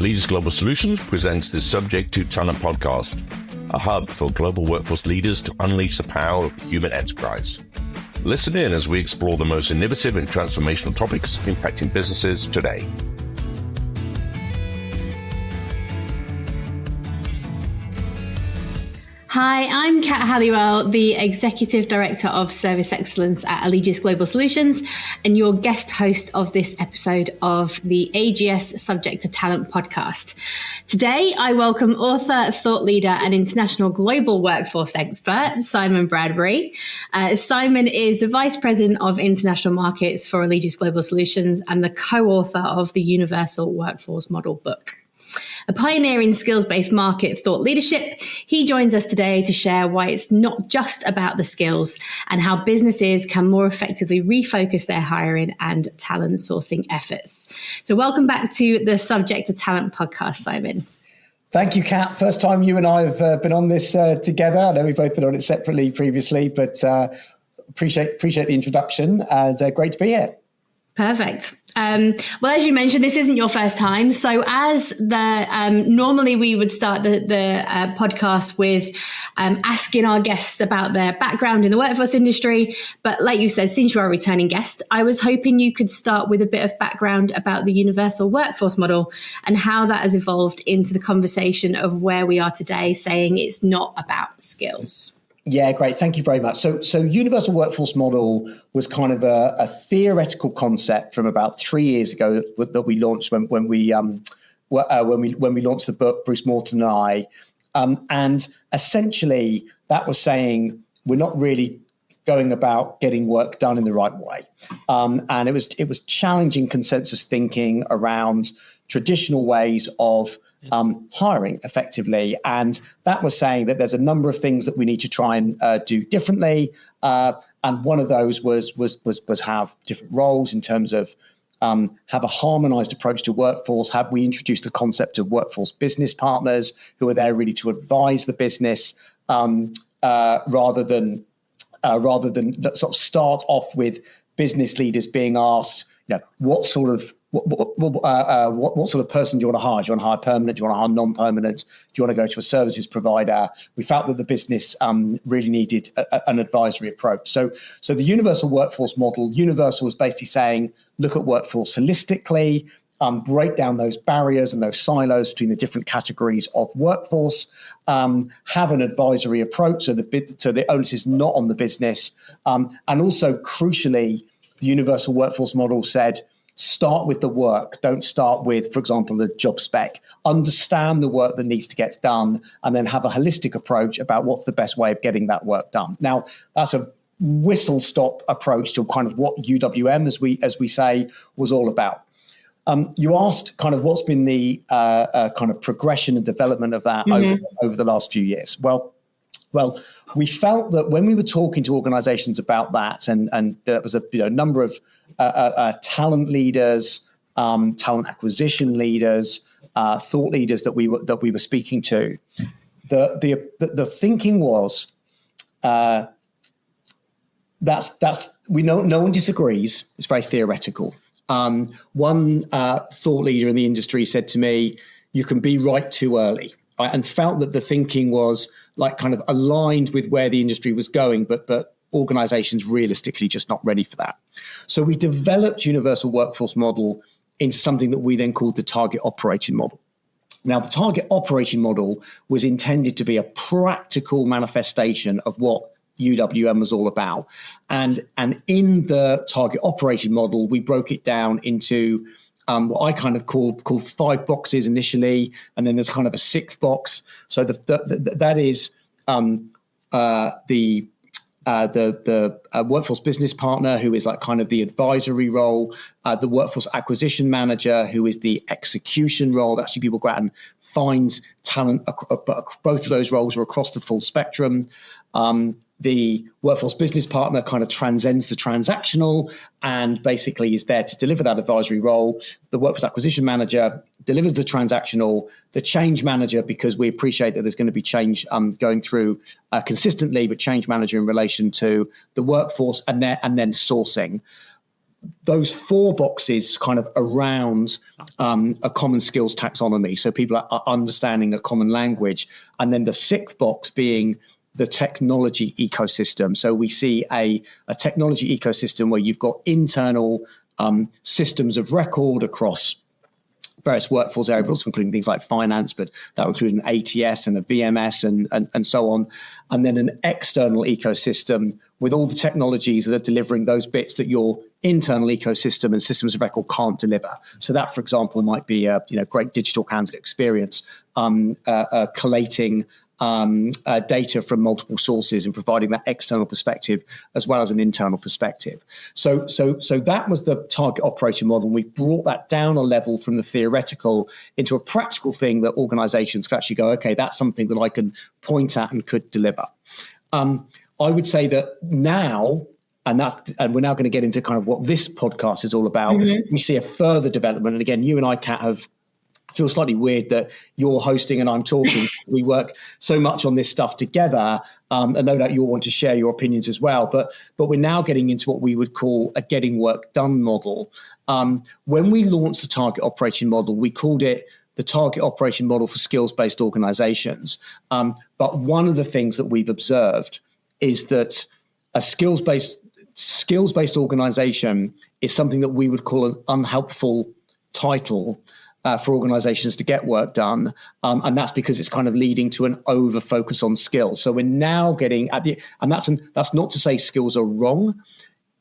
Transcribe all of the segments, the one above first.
Allegiance Global Solutions presents the Subject to Talent podcast, a hub for global workforce leaders to unleash the power of human enterprise. Listen in as we explore the most innovative and transformational topics impacting businesses today. Hi, I'm Cat Halliwell, the Executive Director of Service Excellence at Allegiance Global Solutions, and your guest host of this episode of the AGS Subject to Talent podcast. Today, I welcome author, thought leader, and international global workforce expert, Simon Bradberry. Simon is the Vice President of International Markets for Allegiance Global Solutions and the co-author of the Universal Workforce Model book. A pioneer in skills-based market thought leadership, he joins us today to share why it's not just about the skills and how businesses can more effectively refocus their hiring and talent sourcing efforts. So welcome back to the Subject to Talent podcast, Simon. Thank you, Kat. First time you and I have been on this together. I know we've both been on it separately previously, but appreciate the introduction and great to be here. Perfect. Well, as you mentioned, this isn't your first time. So as normally we would start the podcast with asking our guests about their background in the workforce industry. But like you said, since you are a returning guest, I was hoping you could start with a bit of background about the universal workforce model and how that has evolved into the conversation of where we are today, saying it's not about skills. Yeah, great. Thank you very much. So universal workforce model was kind of a theoretical concept from about 3 years ago that we launched when we launched the book, Bruce Morton and I, and essentially that was saying we're not really going about getting work done in the right way, and it was challenging consensus thinking around traditional ways of hiring effectively. And that was saying that there's a number of things that we need to try and do differently. And one of those was have different roles in terms of have a harmonized approach to workforce. Have we introduced the concept of workforce business partners who are there really to advise the business rather than sort of start off with business leaders being asked, what sort of person do you want to hire? Do you want to hire permanent? Do you want to hire non-permanent? Do you want to go to a services provider? We felt that the business really needed an advisory approach. So the universal workforce model, universal was basically saying, look at workforce holistically, break down those barriers and those silos between the different categories of workforce, have an advisory approach so the onus is not on the business. And also, crucially, the universal workforce model said, start with the work. Don't start with, for example, the job spec. Understand the work that needs to get done and then have a holistic approach about what's the best way of getting that work done. Now, that's a whistle-stop approach to kind of what UWM, as we say, was all about. You asked kind of what's been the kind of progression and development of that over the last few years. Well, we felt that when we were talking to organizations about that, and there was a number of talent leaders, talent acquisition leaders, thought leaders that we were speaking to, the thinking was that's we know no one disagrees. It's very theoretical. One thought leader in the industry said to me, "You can be right too early." And felt that the thinking was like kind of aligned with where the industry was going, but organizations realistically just not ready for that. So we developed universal workforce model into something that we then called the target operating model. Now, the target operating model was intended to be a practical manifestation of what UWM was all about. And in the target operating model, we broke it down into what I kind of called 5 boxes initially, and then there's kind of a 6th box. So that is the workforce business partner, who is like kind of the advisory role, the workforce acquisition manager, who is the execution role. Actually, people go out and find talent, but both of those roles are across the full spectrum. The workforce business partner kind of transcends the transactional and basically is there to deliver that advisory role. The workforce acquisition manager delivers the transactional, the change manager, because we appreciate that there's going to be change going through consistently, but change manager in relation to the workforce and then sourcing. those 4 boxes kind of around a common skills taxonomy. So people are understanding a common language. And then the 6th box being the technology ecosystem. So we see a technology ecosystem where you've got internal systems of record across various workforce areas, including things like finance, but that would include an ATS and a VMS and so on. And then an external ecosystem with all the technologies that are delivering those bits that your internal ecosystem and systems of record can't deliver. So that, for example, might be a great digital candidate experience, collating data from multiple sources and providing that external perspective as well as an internal perspective. So that was the target operation model. We brought that down a level from the theoretical into a practical thing that organizations could actually go, okay, that's something that I can point at and could deliver. I would say that now, and we're now going to get into kind of what this podcast is all about. Mm-hmm. We see a further development. And again, you and I, Kat, feel slightly weird that you're hosting and I'm talking. We work so much on this stuff together, and no doubt you'll want to share your opinions as well. But we're now getting into what we would call a getting work done model. When we launched the target operation model, we called it the target operation model for skills-based organizations. But one of the things that we've observed is that a skills-based organization is something that we would call an unhelpful title for organizations to get work done. And that's because it's kind of leading to an over focus on skills. So we're now getting at and that's not to say skills are wrong.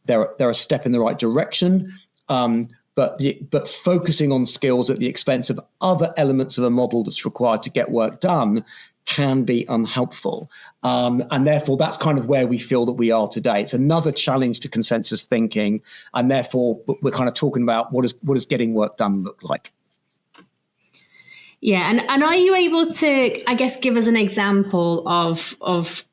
They're a step in the right direction. But focusing on skills at the expense of other elements of a model that's required to get work done can be unhelpful. And therefore, that's kind of where we feel that we are today. It's another challenge to consensus thinking. And therefore, we're kind of talking about what does getting work done look like? Yeah. And are you able to, I guess, give us an example of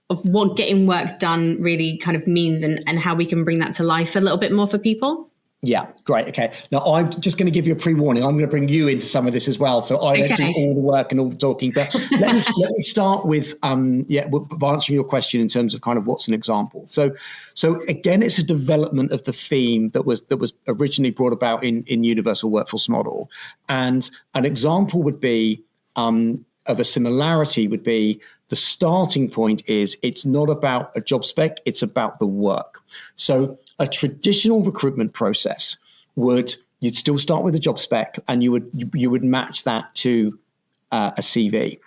what getting work done really kind of means and how we can bring that to life a little bit more for people? Yeah, great. Okay. Now, I'm just going to give you a pre-warning. I'm going to bring you into some of this as well. So I don't do all the work and all the talking. But let me start with answering your question in terms of kind of what's an example. So again, it's a development of the theme that was originally brought about in Universal Workforce Model. And an example would be of a similarity would be the starting point is it's not about a job spec, it's about the work. So a traditional recruitment process you'd still start with a job spec and you would match that to a CV.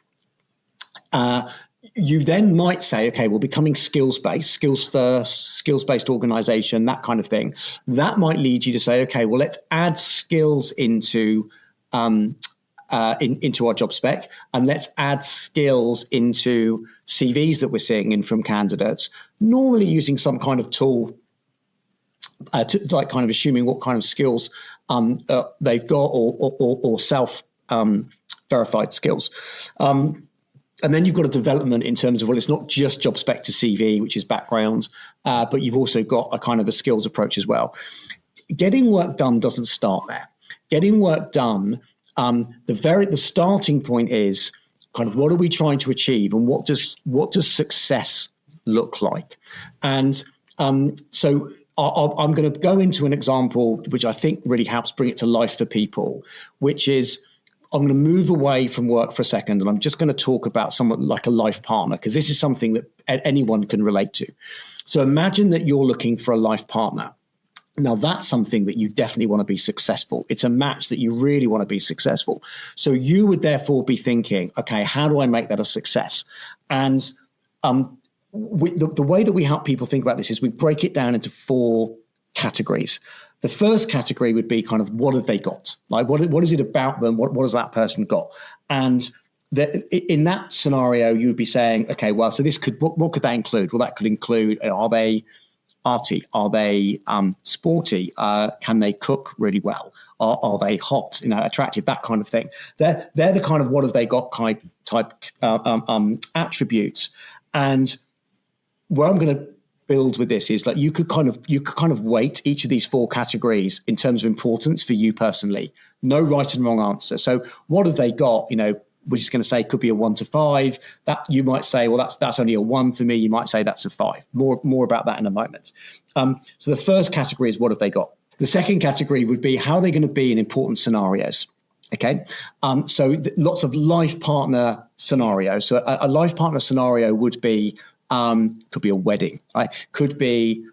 You then might say, okay, we're becoming skills-based, skills first, skills-based organization, that kind of thing. That might lead you to say, okay, well, let's add skills into our job spec, and let's add skills into CVs that we're seeing in from candidates, normally using some kind of tool to like kind of assuming what kind of skills they've got or self verified skills. And then you've got a development in terms of, well, it's not just job spec to CV, which is background, but you've also got a kind of a skills approach as well. Getting work done doesn't start there. Getting work done, the starting point is kind of what are we trying to achieve and what does success look like? And so I'm going to go into an example which I think really helps bring it to life for people, which is I'm going to move away from work for a second and I'm just going to talk about someone like a life partner, because this is something that anyone can relate to. So imagine that you're looking for a life partner. Now, that's something that you definitely want to be successful. It's a match that you really want to be successful. So you would therefore be thinking, okay, how do I make that a success? And the way that we help people think about this is we break it down into 4 categories. The first category would be kind of what have they got? Like what is it about them? What has that person got? And in that scenario, you would be saying, okay, well, so what could that include? Well, that could include, are they arty? Are they sporty? Can they cook really well? Are they hot? Attractive? That kind of thing. They're the kind of what have they got type attributes. And where I'm going to build with this is like you could kind of weight each of these 4 categories in terms of importance for you personally. No right and wrong answer. So what have they got? We're just going to say could be a 1 to 5. That you might say, well, that's only a 1 for me. You might say that's a 5. More about that in a moment. So the first category is what have they got? The second category would be how are they going to be in important scenarios? Okay, so lots of life partner scenarios. So a life partner scenario would be could be a wedding, right? Could be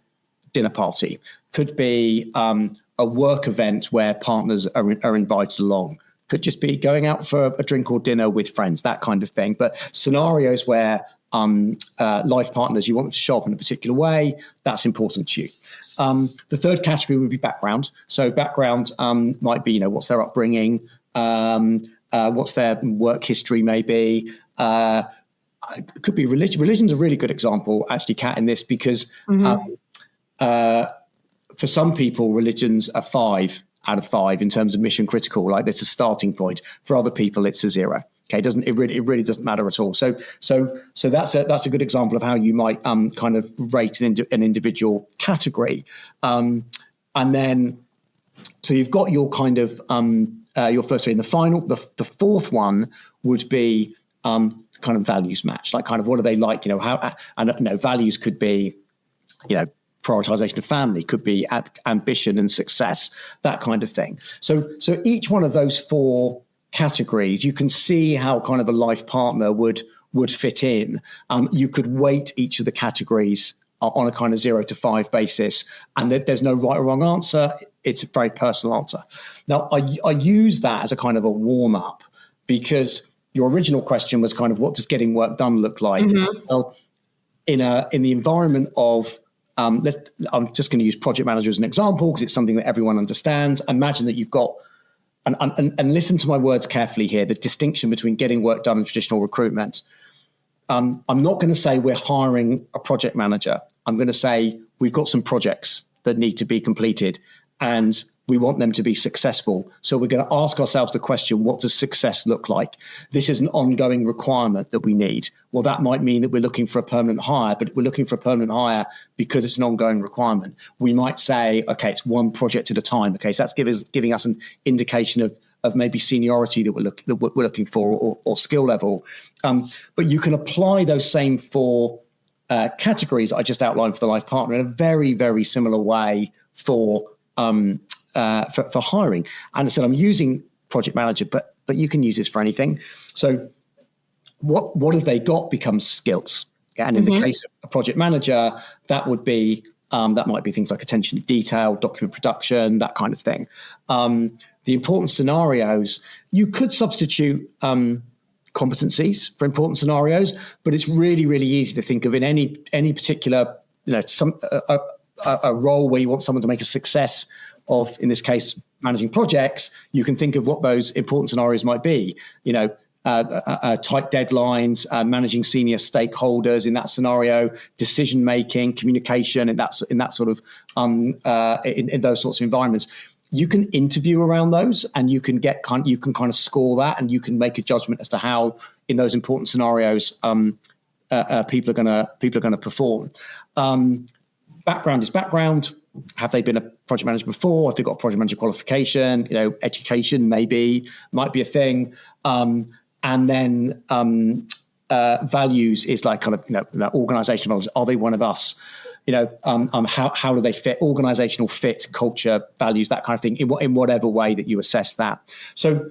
dinner party, could be a work event where partners are invited along. Could just be going out for a drink or dinner with friends, that kind of thing. But scenarios where life partners, you want them to show up in a particular way, that's important to you. The third category would be background. So background might be, what's their upbringing, what's their work history maybe. It could be religion. Religion's a really good example, actually, Kat, in this, because for some people, religions are 5 out of 5 in terms of mission critical. Like, that's a starting point. For other people, it's a 0. Okay, it really doesn't matter at all. So that's a good example of how you might kind of rate an individual category, and then so you've got your kind of your first 3, and the fourth one would be kind of values match, like kind of what are they like, how, and values could be, prioritization of family, could be ambition and success, that kind of thing. So each one of those 4 categories, you can see how kind of a life partner would fit in. You could weight each of the categories on a kind of 0 to 5 basis, and there's no right or wrong answer. It's a very personal answer. Now, I use that as a kind of a warm up, because your original question was kind of what does getting work done look like? Well, in the environment of I'm just going to use project manager as an example because it's something that everyone understands. Imagine that you've got, and listen to my words carefully here, the distinction between getting work done and traditional recruitment. I'm not going to say we're hiring a project manager. I'm going to say we've got some projects that need to be completed and we want them to be successful. So we're going to ask ourselves the question, what does success look like? This is an ongoing requirement that we need. Well, that might mean that we're looking for a permanent hire, but we're looking for a permanent hire because it's an ongoing requirement. We might say, okay, it's one project at a time. Okay, so that's giving us an indication of maybe seniority that we're looking for, or skill level. But you can apply those same 4 categories I just outlined for the life partner in a very, very similar way for hiring. And I said I'm using project manager, but you can use this for anything. So what have they got becomes skills. And in the case of a project manager, that would be that might be things like attention to detail, document production, that kind of thing. The important scenarios, you could substitute competencies for important scenarios, but it's really, really easy to think of in any particular, a role where you want someone to make a success of, in this case, managing projects. You can think of what those important scenarios might be. Tight deadlines, managing senior stakeholders in that scenario, decision making, communication, in that sort of in those sorts of environments. You can interview around those, and you can kind of score that, and you can make a judgment as to how in those important scenarios people are going to perform. Background is background. Have they been a project manager before? Have they got a project manager qualification? Education might be a thing. And then values is like kind of organizational values. Are they one of us? How do they fit? Organizational fit, culture, values, that kind of thing. In whatever way that you assess that. So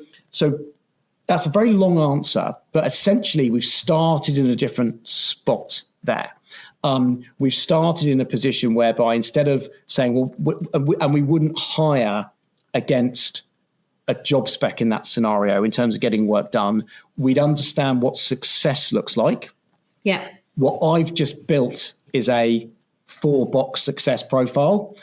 that's a very long answer, but essentially we've started in a different spot there. We've started in a position whereby instead of saying, we wouldn't hire against a job spec in that scenario in terms of getting work done, we'd understand what success looks like. Yeah. What I've just built is a 4-box success profile.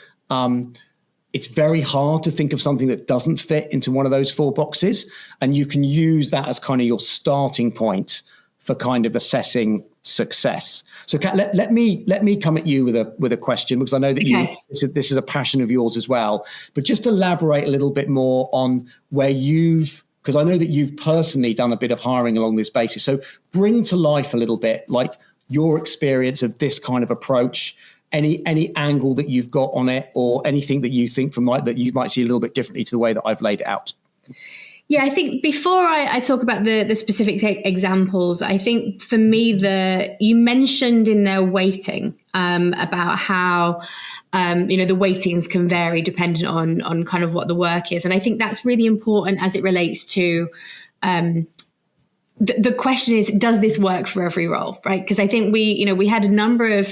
It's very hard to think of something that doesn't fit into one of those 4 boxes. And you can use that as kind of your starting point for kind of assessing success. So Kat, let me come at you with a question, because I know that this is a passion of yours as well. But just elaborate a little bit more on where because I know that you've personally done a bit of hiring along this basis. So bring to life a little bit like your experience of this kind of approach, any angle that you've got on it, or anything that you think that you might see a little bit differently to the way that I've laid it out. Yeah, I think before I talk about the specific examples, I think for me, you mentioned in their weighting about how the weightings can vary depending on kind of what the work is, and I think that's really important as it relates to. The question is, does this work for every role, right? Because I think we had a number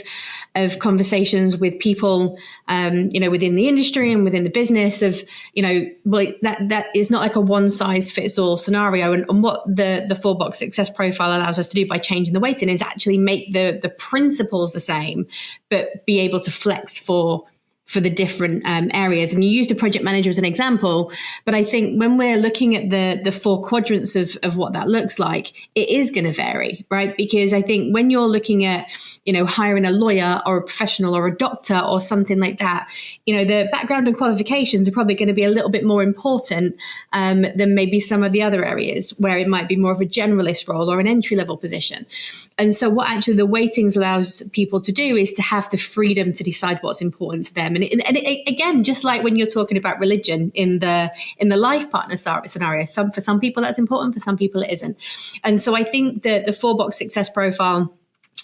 of conversations with people, within the industry and within the business of, that is not like a one size fits all scenario. And what the 4-box success profile allows us to do by changing the weighting is actually make the principles the same, but be able to flex for the different areas. And you used a project manager as an example, but I think when we're looking at the 4 quadrants of what that looks like, it is going to vary, right? Because I think when you're looking at, hiring a lawyer or a professional or a doctor or something like that, the background and qualifications are probably going to be a little bit more important than maybe some of the other areas where it might be more of a generalist role or an entry-level position. And so what actually the weightings allows people to do is to have the freedom to decide what's important to them. And again, just like when you're talking about religion in the life partner scenario, for some people that's important, for some people it isn't. And so I think that the 4-box success profile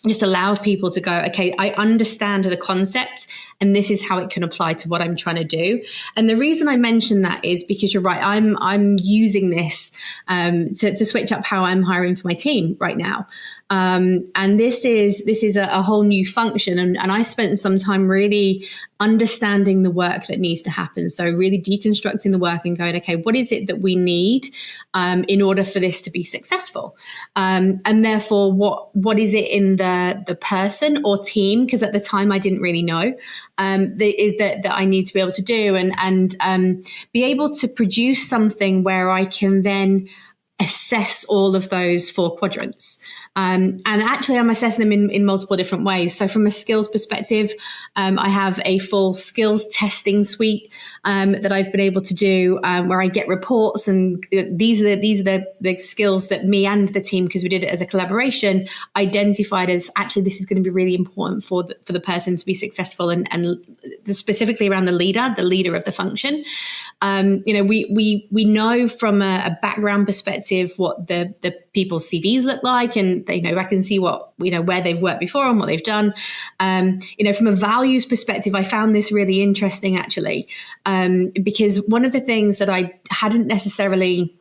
just allows people to go, okay, I understand the concept and this is how it can apply to what I'm trying to do. And the reason I mention that is because you're right, I'm using this to switch up how I'm hiring for my team right now. And this is a whole new function. And I spent some time really understanding the work that needs to happen. So really deconstructing the work and going, okay, what is it that we need in order for this to be successful? And therefore, what is it in the person or team? Because at the time I didn't really know that I need to be able to do and be able to produce something where I can then assess all of those 4 quadrants. And actually, I'm assessing them in multiple different ways. So from a skills perspective, I have a full skills testing suite that I've been able to do where I get reports. And these are the skills that me and the team, because we did it as a collaboration, identified as actually this is going to be really important for the person to be successful and specifically around the leader of the function. We know from a background perspective what the people's CVs look like, and I can see what where they've worked before and what they've done. From a values perspective, I found this really interesting actually, because one of the things that I hadn't necessarily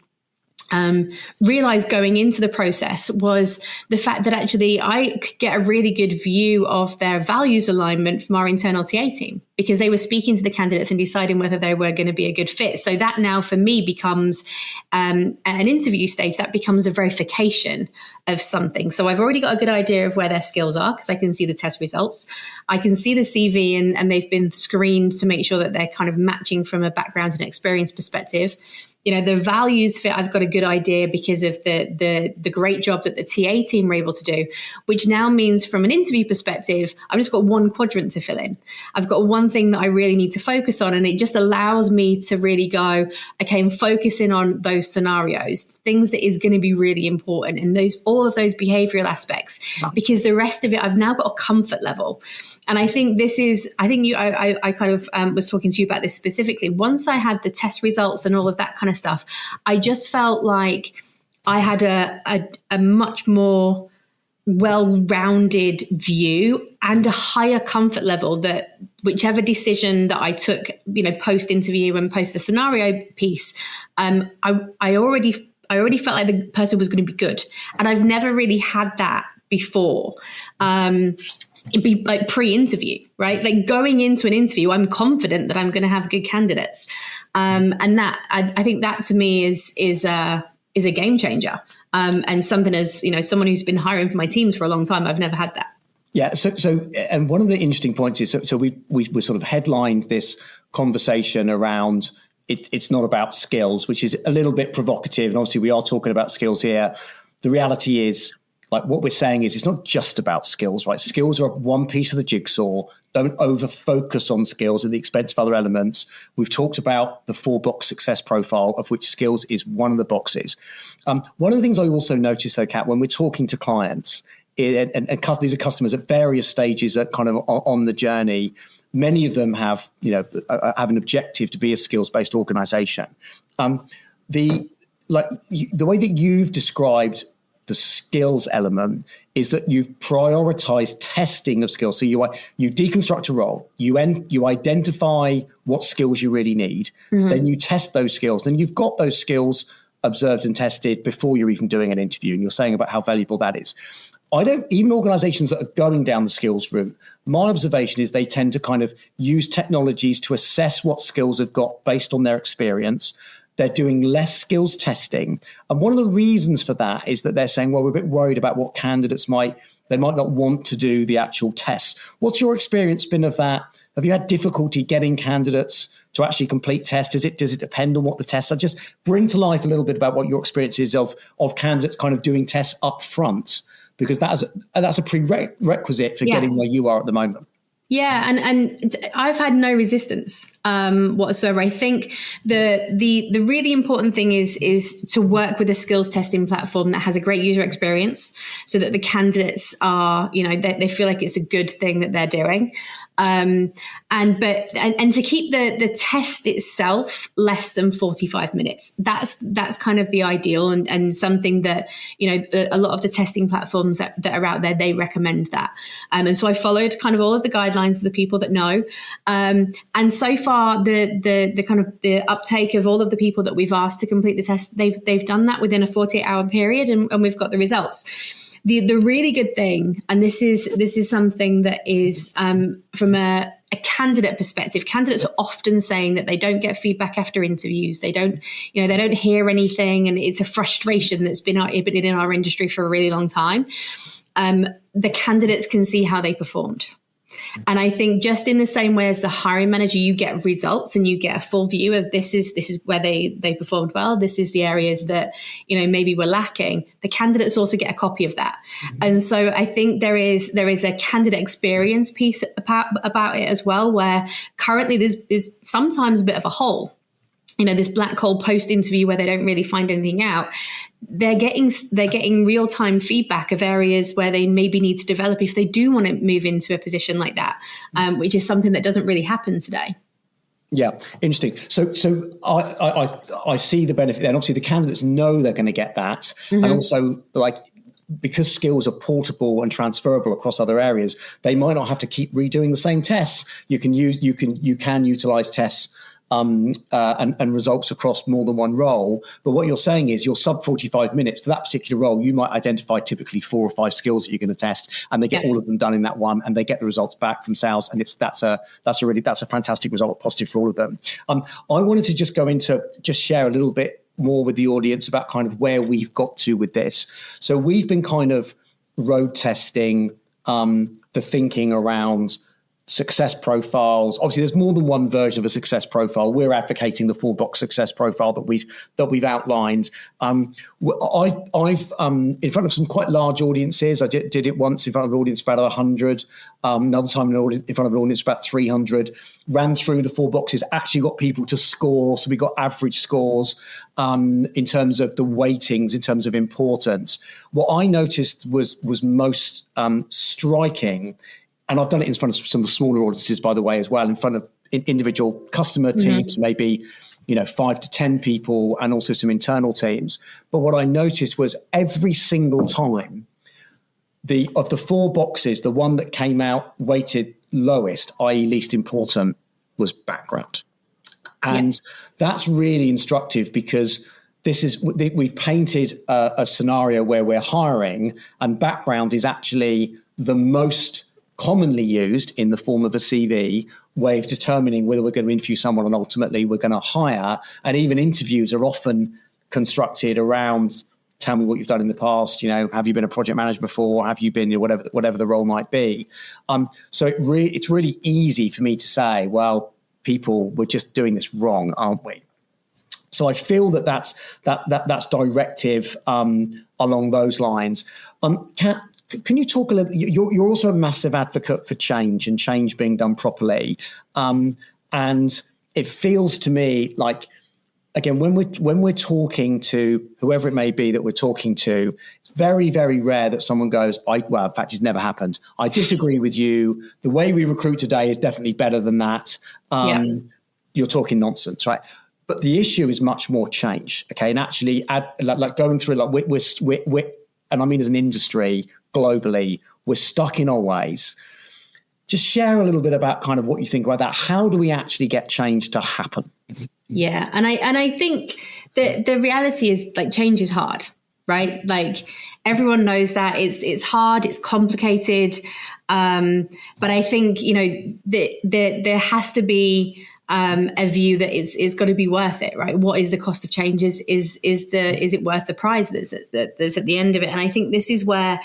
realized going into the process was the fact that actually I could get a really good view of their values alignment from our internal TA team, because they were speaking to the candidates and deciding whether they were going to be a good fit. So that now for me becomes an interview stage, that becomes a verification of something. So I've already got a good idea of where their skills are because I can see the test results. I can see the CV and they've been screened to make sure that they're kind of matching from a background and experience perspective. The values fit, I've got a good idea because of the great job that the TA team were able to do, which now means from an interview perspective, I've just got 1 quadrant to fill in. I've got one thing that I really need to focus on. And it just allows me to really go, okay, I'm focusing on those scenarios, things that is going to be really important and all of those behavioral aspects, because the rest of it, I've now got a comfort level. And I think I kind of was talking to you about this specifically. Once I had the test results and all of that kind of stuff, I just felt like I had a much more well-rounded view and a higher comfort level that whichever decision that I took, post-interview and post the scenario piece, I already felt like the person was going to be good. And I've never really had that before. It'd be like pre-interview, right? Like going into an interview, I'm confident that I'm going to have good candidates. And that, I think that to me is a game changer. And something as, someone who's been hiring for my teams for a long time, I've never had that. Yeah. So, and one of the interesting points is, so we sort of headlined this conversation around it's not about skills, which is a little bit provocative. And obviously we are talking about skills here. The reality is, like what we're saying is it's not just about skills, right? Skills are one piece of the jigsaw. Don't over focus on skills at the expense of other elements. We've talked about the 4-box success profile, of which skills is one of the boxes. One of the things I also noticed though, Kat, when we're talking to clients, and these are customers at various stages at kind of on the journey, many of them have an objective to be a skills-based organization. the way that you've described the skills element is that you've prioritized testing of skills. So you deconstruct a role, you identify what skills you really need, then you test those skills, then you've got those skills observed and tested before you're even doing an interview. And you're saying about how valuable that is. Even organizations that are going down the skills route, my observation is they tend to kind of use technologies to assess what skills they've got based on their experience. They're doing less skills testing. And one of the reasons for that is that they're saying, well, we're a bit worried about what candidates might not want to do the actual tests. What's your experience been of that? Have you had difficulty getting candidates to actually complete tests? Does it depend on what the tests are? Just bring to life a little bit about what your experience is of candidates kind of doing tests up front, because that's a prerequisite for getting where you are at the moment. Yeah, and I've had no resistance whatsoever. I think the really important thing is to work with a skills testing platform that has a great user experience, so that the candidates are, they feel like it's a good thing that they're doing. And to keep the test itself less than 45 minutes. That's kind of the ideal, and something that, a lot of the testing platforms that are out there, they recommend that. And so I followed kind of all of the guidelines for the people that know. And so far, the kind of the uptake of all of the people that we've asked to complete the test, they've done that within a 48-hour period, and we've got the results. The really good thing, and this is something that is from a candidate perspective, candidates are often saying that they don't get feedback after interviews. They don't hear anything, and it's a frustration that's been in our industry for a really long time. The candidates can see how they performed. And I think just in the same way as the hiring manager, you get results and you get a full view of this is where they performed well. This is the areas that, maybe we're lacking. The candidates also get a copy of that. And so I think there is a candidate experience piece about it as well, where currently there's sometimes a bit of a hole. This black hole post interview where they don't really find anything out. They're getting real time feedback of areas where they maybe need to develop if they do want to move into a position like that, which is something that doesn't really happen today. Yeah, interesting. So I see the benefit, and obviously the candidates know they're going to get that, and also because skills are portable and transferable across other areas, they might not have to keep redoing the same tests. You can utilize tests and results across more than one role. But what you're saying is your sub 45 minutes for that particular role, you might identify typically 4 or 5 skills that you're going to test, and they get all of them done in that one, and they get the results back from sales. And that's a fantastic result, positive for all of them. I wanted to just share a little bit more with the audience about kind of where we've got to with this. So we've been kind of road testing the thinking around success profiles. Obviously, there's more than one version of a success profile. We're advocating the 4-box success profile that we've outlined. I've in front of some quite large audiences. I did it once in front of an audience about 100. Another time in front of an audience about 300. Ran through the 4 boxes. Actually got people to score. So we got average scores in terms of the weightings, in terms of importance. What I noticed was most striking. And I've done it in front of some smaller audiences, by the way, as well, in front of individual customer teams, maybe 5 to 10 people, and also some internal teams. But what I noticed was every single time, of the 4 boxes, the one that came out weighted lowest, i.e. least important, was background. And that's really instructive, because we've painted a scenario where we're hiring, and background is actually the most commonly used in the form of a CV way of determining whether we're going to interview someone and ultimately we're going to hire. And even interviews are often constructed around, tell me what you've done in the past, have you been a project manager before, have you been, whatever the role might be. So it's really easy for me to say, well, people, we're just doing this wrong, aren't we? So I feel that's directive along those lines. Cat, can you talk a little? You're also a massive advocate for change and change being done properly, and it feels to me like, again, when we're talking to whoever it may be that we're talking to, it's very, very rare that someone goes, in fact, it's never happened. I disagree with you. The way we recruit today is definitely better than that. You're talking nonsense, right? But the issue is much more change. Okay. And actually like going through, like we're, and I mean, as an industry globally, we're stuck in our ways. Just share a little bit about kind of what you think about that. How do we actually get change to happen? Yeah. And I think that the reality is, like, change is hard, right? Like, everyone knows that it's hard, it's complicated. But I think, you know, there has to be a view that it's got to be worth it, right? What is the cost of change? Is it worth the prize that's at the end of it? And I think this is where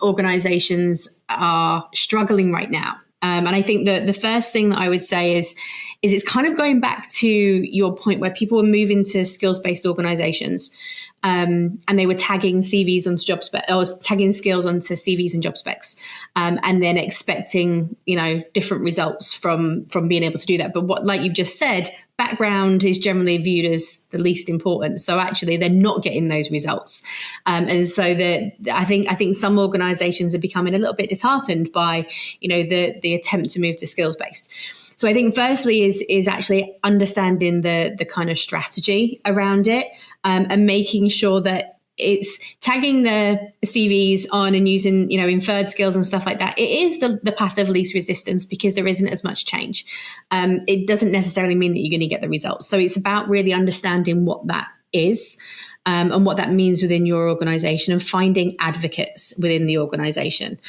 organizations are struggling right now. And I think that the first thing that I would say is it's kind of going back to your point where people were moving to skills-based organizations. And they were tagging CVs onto job spec, or tagging skills onto CVs and job specs, and then expecting, you know, different results from being able to do that. But what, like you've just said, background is generally viewed as the least important. So actually, they're not getting those results, and so that I think some organisations are becoming a little bit disheartened by, you know, the attempt to move to skills based. So I think firstly is actually understanding the kind of strategy around it, and making sure that it's tagging the CVs on and using, you know, inferred skills and stuff like that. It is the path of least resistance because there isn't as much change. It doesn't necessarily mean that you're going to get the results. So it's about really understanding what that is, and what that means within your organization, and finding advocates within the organization.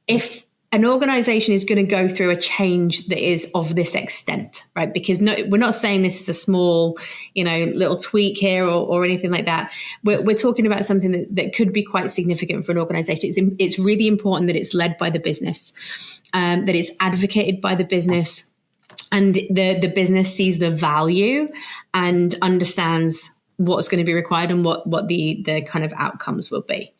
If an organization is going to go through a change that is of this extent, right? Because we're not saying this is a small, you know, little tweak here or anything like that. We're talking about something that could be quite significant for an organization. It's really important that it's led by the business, that it's advocated by the business, and the business sees the value and understands what's going to be required and what the kind of outcomes will be.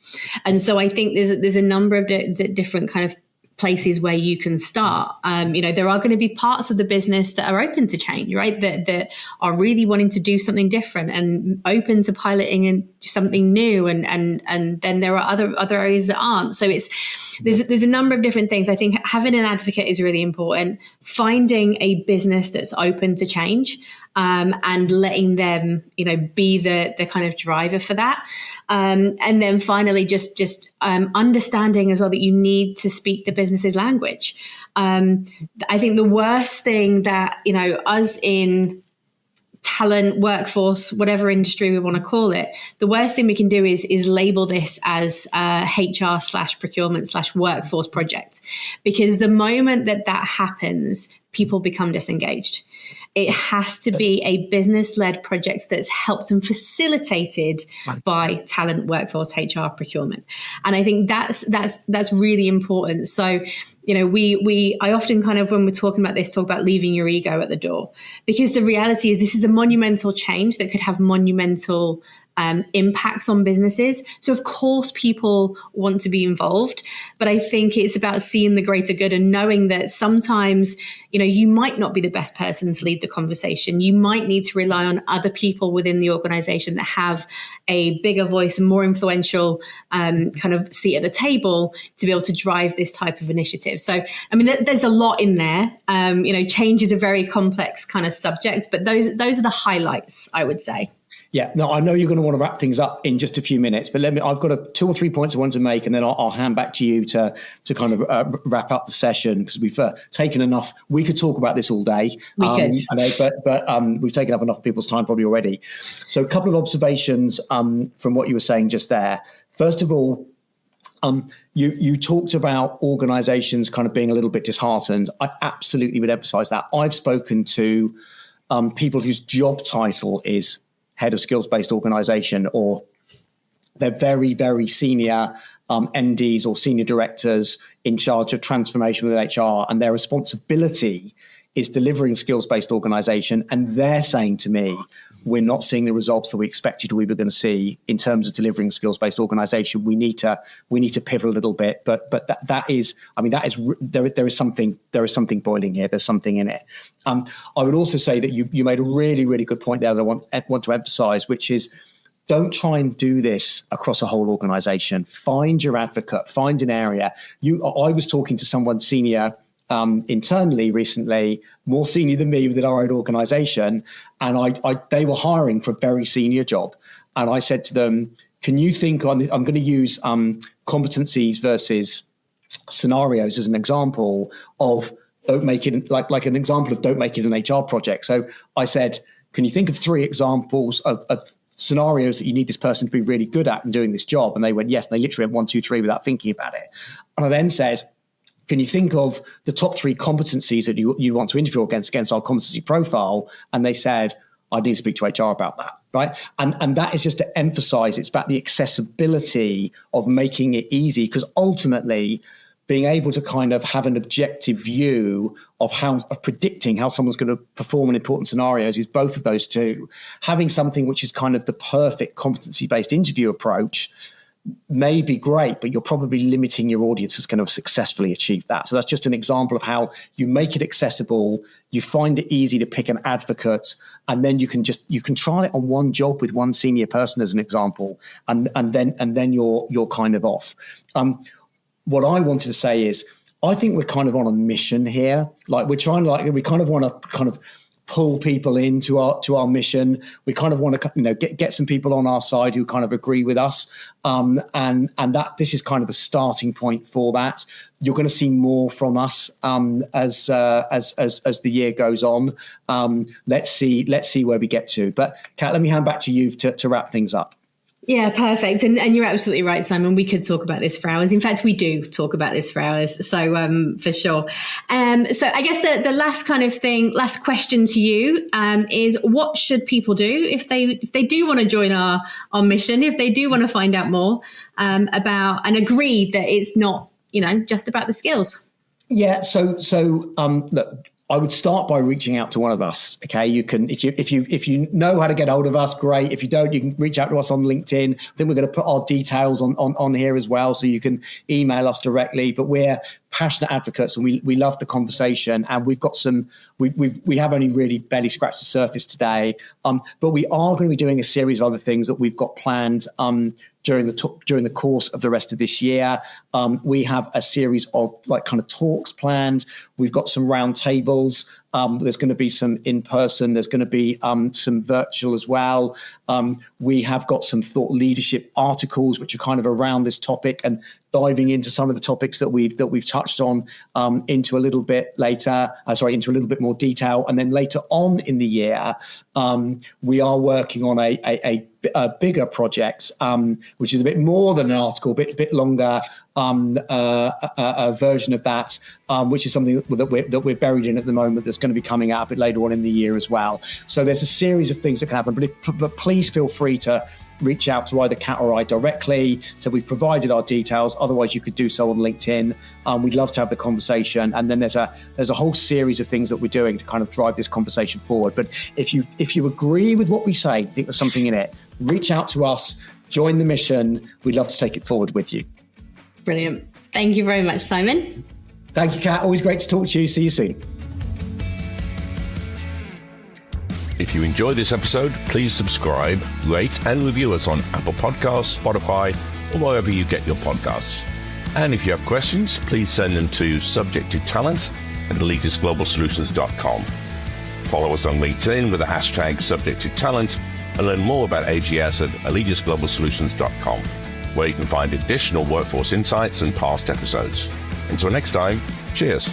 And so I think there's a number of different kind of places where you can start. You know, there are going to be parts of the business that are open to change, right? That are really wanting to do something different and open to piloting and something new. And then there are other areas that aren't. So there's a number of different things. I think having an advocate is really important. Finding a business that's open to change, and letting them, you know, be the kind of driver for that. And then finally, just understanding as well that you need to speak the business's language. I think the worst thing that, you know, us in talent, workforce, whatever industry we want to call it, the worst thing we can do is label this as HR/procurement/workforce project. Because the moment that happens, people become disengaged. It has to be a business-led project that's helped and facilitated by talent, workforce, HR, procurement. And I think that's really important. So, you know, I often kind of, when we're talking about this, talk about leaving your ego at the door, because the reality is this is a monumental change that could have monumental impacts on businesses. So of course people want to be involved, but I think it's about seeing the greater good and knowing that sometimes, you know, you might not be the best person to lead the conversation. You might need to rely on other people within the organization that have a bigger voice and more influential kind of seat at the table to be able to drive this type of initiative. So, I mean, there's a lot in there. You know, change is a very complex kind of subject, but those are the highlights, I would say. Yeah, no, I know you're going to want to wrap things up in just a few minutes, but I've got 2 or 3 points I want to make, and then I'll hand back to you to kind of wrap up the session, because we've taken enough. We could talk about this all day. We could. I know, but we've taken up enough people's time probably already. So a couple of observations from what you were saying just there. First of all, you talked about organizations kind of being a little bit disheartened. I absolutely would emphasize that. I've spoken to people whose job title is head of skills-based organization, or they're very, very senior MDs or senior directors in charge of transformation within HR, and their responsibility is delivering skills-based organization. And they're saying to me, we're not seeing the results that we expected we were going to see in terms of delivering skills-based organization. We need to pivot a little bit, but there is something boiling here. There's something in it. I would also say that you made a really, really good point there that I want to emphasize, which is, don't try and do this across a whole organization. Find your advocate, find an area. I was talking to someone senior internally recently, more senior than me within our own organization, and they were hiring for a very senior job. And I said to them, can you think on, I'm going to use competencies versus scenarios as an example of don't make it like an example of don't make it an HR project. So I said, can you think of 3 examples of scenarios that you need this person to be really good at in doing this job? And they went, yes. And they literally had 1, 2, 3 without thinking about it. And I then said, can you think of the top 3 competencies that you want to interview against our competency profile? And they said, I need to speak to HR about that, right? And that is just to emphasize it's about the accessibility of making it easy, because ultimately being able to kind of have an objective view of predicting how someone's going to perform in important scenarios is both of those two. Having something which is kind of the perfect competency-based interview approach may be great, but you're probably limiting your audience that's going to successfully achieve that. So that's just an example of how you make it accessible, you find it easy to pick an advocate, and then you can try it on one job with one senior person as an example, and then you're kind of off. What I wanted to say is, I think we're kind of on a mission here. Like we kind of want to kind of pull people into our mission. We kind of want to, get some people on our side who kind of agree with us. And that this is kind of the starting point for that. You're going to see more from us as the year goes on. Let's see where we get to. But Kat, let me hand back to you to wrap things up. Yeah, perfect. And you're absolutely right, Simon. We could talk about this for hours. In fact, we do talk about this for hours. So for sure. So I guess the last question to you is, what should people do if they do want to join our mission, if they do want to find out more about and agree that it's not, just about the skills? Yeah. So look, I would start by reaching out to one of us. Okay, you can if you know how to get hold of us, great. If you don't, you can reach out to us on LinkedIn. I think we're going to put our details on here as well, so you can email us directly. But we're passionate advocates, and we love the conversation. And we've got we have only really barely scratched the surface today. But we are going to be doing a series of other things that we've got planned during the course of the rest of this year. We have a series of kind of talks planned. We've got some round tables. There's going to be some in person. There's going to be some virtual as well. We have got some thought leadership articles which are kind of around this topic and diving into some of the topics that we've touched on into a little bit more detail. And then later on in the year, we are working on a bigger project, which is a bit more than an article, a bit longer a version of that, which is something that we're buried in at the moment. That's going to be coming out a bit later on in the year as well. So there's a series of things that can happen. But please feel free to reach out to either Kat or I directly. So we've provided our details. Otherwise, you could do so on LinkedIn. We'd love to have the conversation. And then there's a whole series of things that we're doing to kind of drive this conversation forward. But if you agree with what we say, think there's something in it, reach out to us, join the mission. We'd love to take it forward with you. Brilliant. Thank you very much, Simon. Thank you, Kat. Always great to talk to you. See you soon. If you enjoyed this episode, please subscribe, rate and review us on Apple Podcasts, Spotify, or wherever you get your podcasts. And if you have questions, please send them to subject2talent@elitistglobalsolutions.com. Follow us on LinkedIn with the hashtag subject2talent and learn more about AGS at elitistglobalsolutions.com, where you can find additional workforce insights and past episodes. Until next time, cheers.